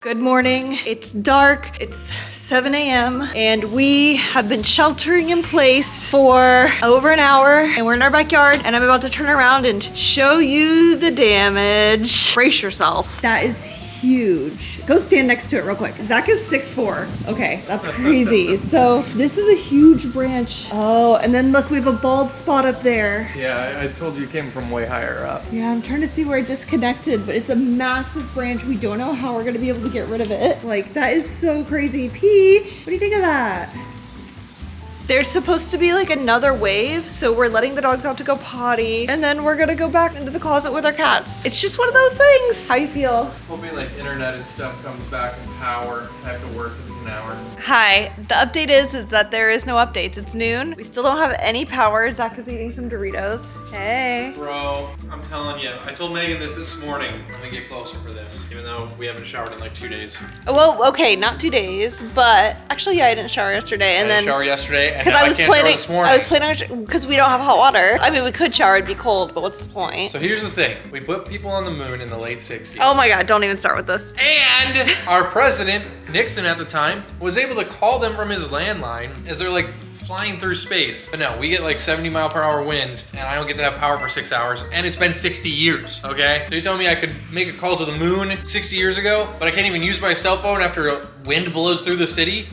Good morning. It's dark. It's 7 a.m. and we have been sheltering in place for over an hour and we're in our backyard and I'm about to turn around and show you the damage. Brace yourself. That is huge. Go stand next to it real quick. Zach is 6'4". Okay, that's crazy. So this is a huge branch. Oh, and then look, we have a bald spot up there. Yeah, I told you it came from way higher up. Yeah, I'm trying to see where it disconnected, but it's a massive branch. We don't know how we're gonna be able to get rid of it. Like, that is so crazy. Peach, what do you think of that? There's supposed to be like another wave, so we're letting the dogs out to go potty, and then we're gonna go back into the closet with our cats. It's just one of those things. How you feel? Hoping like internet and stuff comes back and power. I have to work within an hour. Hi, the update is that there is no updates. It's noon. We still don't have any power. Zach is eating some Doritos. Hey. Bro, I'm telling you, I told Megan this morning. I'm gonna get closer for this, even though we haven't showered in like 2 days. Well, okay, not 2 days, but actually, yeah, I didn't shower yesterday, and I then didn't shower yesterday, and because now I was can't shower planning, this morning. I was planning because we don't have hot water. I mean, we could shower; it'd be cold, but what's the point? So here's the thing: we put people on the moon in the late 60s. Oh my God! Don't even start with this. And our president, Nixon at the time, was able to call them from his landline as they're like flying through space. But no, we get like 70-mile-per-hour winds and I don't get to have power for 6 hours, and it's been 60 years, okay? So you're telling me I could make a call to the moon 60 years ago, but I can't even use my cell phone after a wind blows through the city?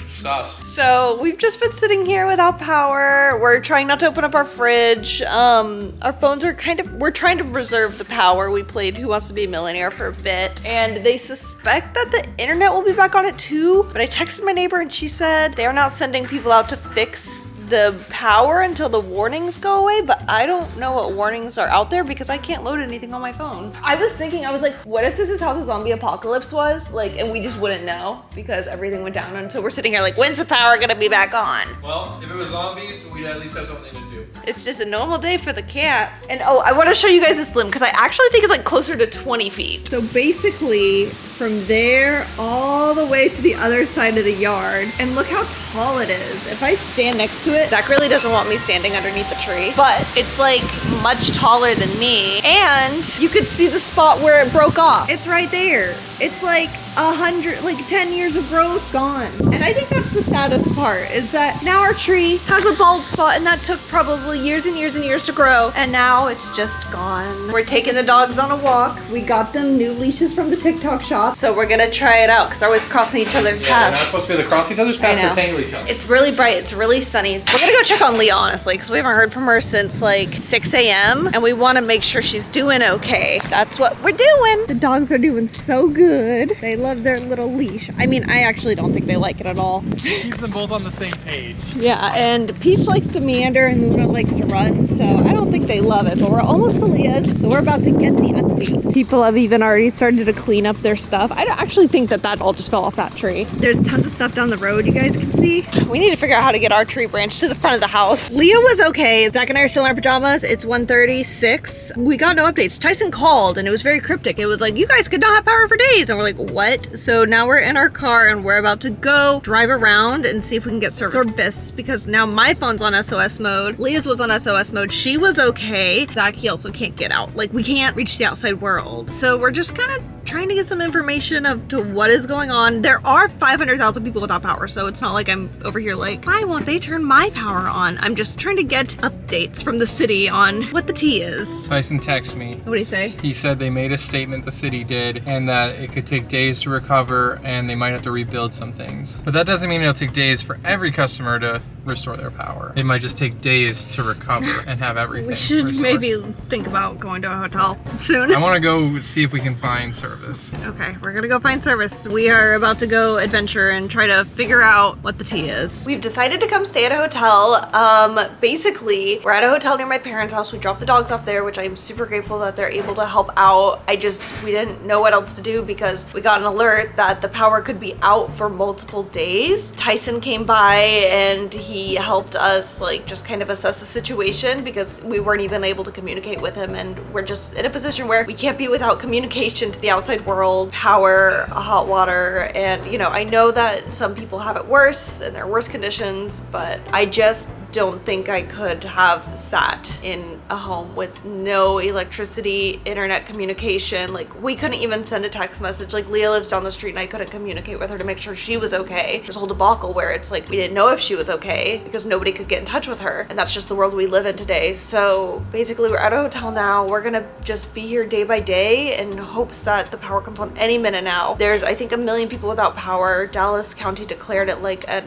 Sauce. So we've just been sitting here without power. We're trying not to open up our fridge. Our phones are we're trying to reserve the power. We played Who Wants to Be a Millionaire for a bit, and they suspect that the internet will be back on at 2, but I texted my neighbor and she said they are not sending people out to fix the power until the warnings go away, but I don't know what warnings are out there because I can't load anything on my phone. I was like, what if this is how the zombie apocalypse was? Like, and we just wouldn't know because everything went down until we're sitting here like, when's the power gonna be back on? Well, if it was zombies, we'd at least have something to do. It's just a normal day for the cats. And oh, I wanna show you guys this limb because I actually think it's like closer to 20 feet. So basically, from there all the way to the other side of the yard, and look how tall it is. If I stand next to it, Zach really doesn't want me standing underneath the tree, but it's like much taller than me, and you could see the spot where it broke off. It's right there. It's like 10 years of growth gone. And I think that's the saddest part, is that now our tree has a bald spot, and that took probably years and years and years to grow, and now it's just gone. We're taking the dogs on a walk. We got them new leashes from the TikTok shop, so we're gonna try it out because they're always crossing each other's Yeah, they're not paths. supposed to be able to cross each other's paths or tangle each other. It's really bright, it's really sunny. So we're gonna go check on Leah, honestly, because we haven't heard from her since like 6 a.m. and we wanna make sure she's doing okay. That's what we're doing. The dogs are doing so good. They love their little leash. I mean, I actually don't think they like it at all. Keeps them both on the same page. Yeah, and Peach likes to meander and Luna likes to run, so I don't think they love it, but we're almost to Leah's, so we're about to get the update. People have even already started to clean up their stuff. I don't actually think that all just fell off that tree. There's tons of stuff down the road you guys can see. We need to figure out how to get our tree branch to the front of the house. Leah was okay. Zach and I are still in our pajamas. It's 1:36. We got no updates. Tyson called and it was very cryptic. It was like, you guys could not have power for days. And we're like, what? So now we're in our car and we're about to go drive around and see if we can get service, because now my phone's on SOS mode. Leah's was on SOS mode. She was okay. Zach, he also can't get out. Like, we can't reach the outside world. So we're just kind of trying to get some information of to what is going on. There are 500,000 people without power, so it's not like I'm over here like, why won't they turn my power on? I'm just trying to get updates from the city on what the tea is. Tyson texted me. What did he say? He said they made a statement, the city did, and that it could take days to recover and they might have to rebuild some things. But that doesn't mean it'll take days for every customer to restore their power. It might just take days to recover and have everything We should restored. maybe think about going to a hotel soon. I want to go see if we can find service. Okay, we're gonna go find service. We are about to go adventure and try to figure out what the tea is. We've decided to come stay at a hotel. Basically, we're at a hotel near my parents' house. We dropped the dogs off there, which I'm super grateful that they're able to help out. We didn't know what else to do because we got an alert that the power could be out for multiple days. Tyson came by and he helped us like just kind of assess the situation because we weren't even able to communicate with him, and we're just in a position where we can't be without communication to the outside world, power, hot water, and you know, I know that some people have it worse and they're worse conditions, but I just don't think I could have sat in a home with no electricity, internet communication. Like, we couldn't even send a text message. Like, Leah lives down the street and I couldn't communicate with her to make sure she was okay. There's a whole debacle where it's like we didn't know if she was okay because nobody could get in touch with her. And that's just the world we live in today. So basically we're at a hotel now. We're gonna just be here day by day in hopes that the power comes on any minute now. There's, I think, 1 million people without power. Dallas County declared it like a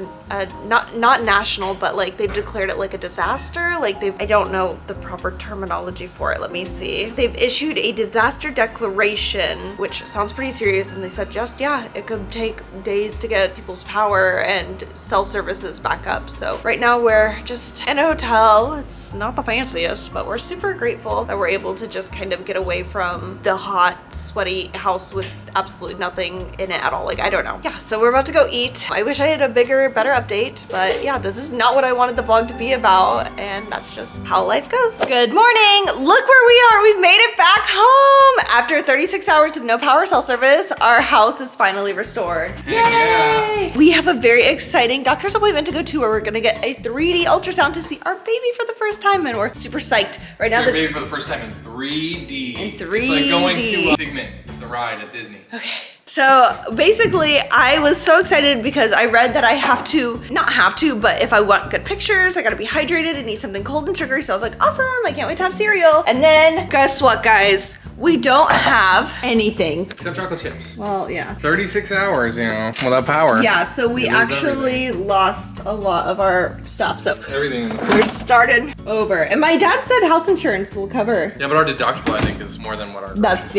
not national, but like they've declared it like a disaster. Like I don't know the proper terminology for it. Let me see. They've issued a disaster declaration, which sounds pretty serious. And they said yeah, it could take days to get people's power and cell services back up. So right now we're just in a hotel. It's not the fanciest, but we're super grateful that we're able to just kind of get away from the hot, sweaty house with absolutely nothing in it at all. Like, I don't know. Yeah, so we're about to go eat. I wish I had a bigger, better update, but yeah, this is not what I wanted the vlog to be about, and that's just how life goes. Good morning. Look where we are. We've made it back home. After 36 hours of no power cell service, our house is finally restored. Yay! Yeah. We have a very exciting doctor's appointment to go to where we're gonna get a 3D ultrasound to see our baby for the first time, and we're super psyched. Right now, your baby for the first time in 3D. In 3D. It's like going to Figment, the ride at Disney. Okay. So basically, I was so excited because I read that I have to, not have to, but if I want good pictures, I gotta be hydrated and eat something cold and sugary. So I was like, awesome, I can't wait to have cereal. And then guess what, guys? We don't have anything. Except chocolate chips. Well, yeah. 36 hours, you know, without power. Yeah, so we It is actually everything. lost a lot of our stuff. So Everything. we're starting over. And my dad said house insurance will cover. Yeah, but our deductible, I think, is more than what our... That's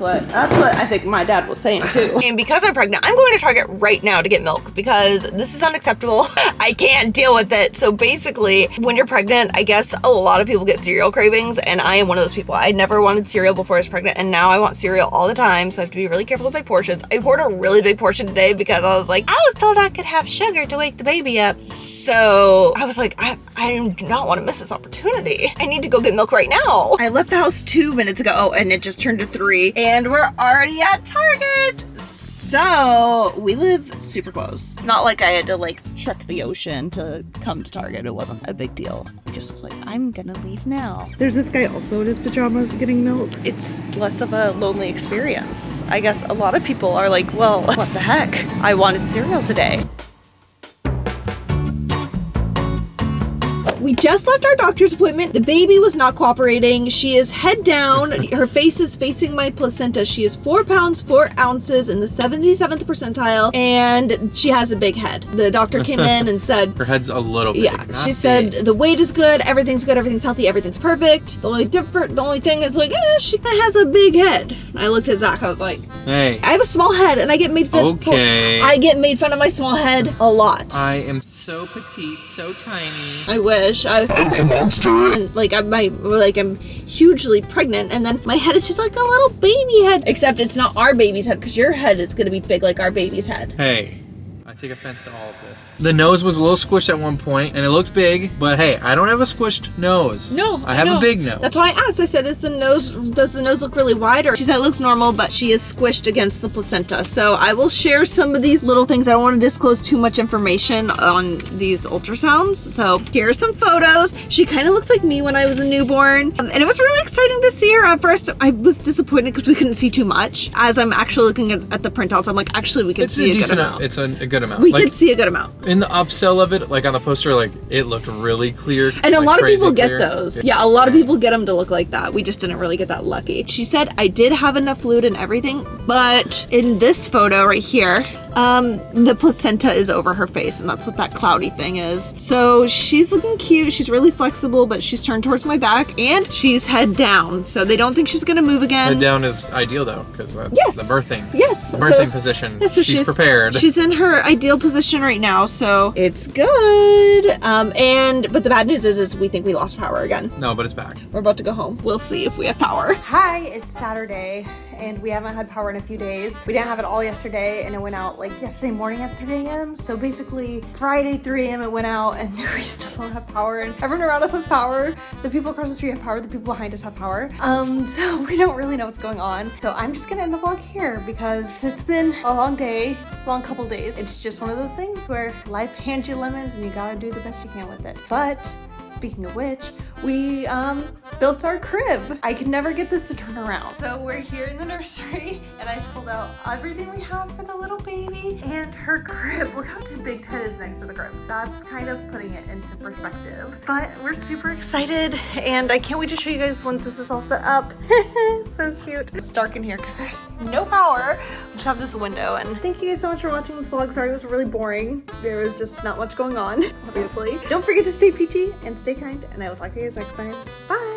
what I think my dad was saying too. And because I'm pregnant, I'm going to Target right now to get milk because this is unacceptable. I can't deal with it. So basically, when you're pregnant, I guess a lot of people get cereal cravings, and I am one of those people. I never wanted cereal before I was pregnant, and now I want cereal all the time, so I have to be really careful with my portions. I poured a really big portion today because I was like, I was told I could have sugar to wake the baby up. So I was like, I do not want to miss this opportunity. I need to go get milk right now. I left the house 2 minutes ago, and it just turned to 3, and we're already at Target. So we live super close. It's not like I had to like trek the ocean to come to Target. It wasn't a big deal. I just was like, I'm gonna leave now. There's this guy also in his pajamas getting milk. It's less of a lonely experience. I guess a lot of people are like, well, what the heck? I wanted cereal today. We just left our doctor's appointment. The baby was not cooperating. She is head down. Her face is facing my placenta. She is 4 pounds, 4 ounces in the 77th percentile, and she has a big head. The doctor came in and said, Her head's a little big. yeah, not she said big. the weight is good, everything's healthy, everything's perfect. The only thing is like, she has a big head. I looked at Zach, I was like, Hey, I have a small head and I get made fun Okay. I get made fun of my small head a lot. I am so petite, so tiny. I wish. I'm a monster. And I'm hugely pregnant, and then my head is just like a little baby head. Except it's not our baby's head, because your head is gonna be big like our baby's head. Hey, I take offense to all of this. The nose was a little squished at one point, and it looked big, but hey, I don't have a squished nose. No, I have a big nose. That's why I asked. I said, does the nose look really wide? Or she said it looks normal, but she is squished against the placenta. So I will share some of these little things. I don't want to disclose too much information on these ultrasounds. So here are some photos. She kind of looks like me when I was a newborn. And it was really exciting to see her. At first, I was disappointed because we couldn't see too much. As I'm actually looking at the printouts, I'm like, actually, we can see a good amount. It's a good amount. We could see a good amount. In the upsell of it, like on the poster, like it looked really clear. And a like lot of people crazy get clear. those. Yeah, a lot of people get them to look like that. We just didn't really get that lucky. She said I did have enough fluid and everything, but in this photo right here, the placenta is over her face, and that's what that cloudy thing is. So she's looking cute. She's really flexible, but she's turned towards my back, and she's head down. So they don't think she's gonna move again. Head down is ideal though, because that's the birthing. Yes. The birthing position. Yeah, so she's prepared. She's in her ideal position right now, so it's good. But the bad news is we think we lost power again. No, but it's back. We're about to go home. We'll see if we have power. Hi, it's Saturday, and we haven't had power in a few days. We didn't have it all yesterday, and it went out like yesterday morning at 3 a.m. So basically Friday 3 a.m. it went out, and we still don't have power. And everyone around us has power. The people across the street have power. The people behind us have power. So we don't really know what's going on. So I'm just gonna end the vlog here because it's been a long day, long couple days. It's just one of those things where life hands you lemons and you gotta do the best you can with it. But speaking of which, we built our crib. I could never get this to turn around. So we're here in the nursery, and I pulled out everything we have for the little baby and her crib. Look how too big Ted is next to the crib. That's kind of putting it into perspective. But we're super excited, and I can't wait to show you guys once this is all set up. So cute. It's dark in here because there's no power. We just have this window. And thank you guys so much for watching this vlog. Sorry it was really boring. There was just not much going on, obviously. Don't forget to stay peachy and stay kind, and I will talk to you guys next time. Bye!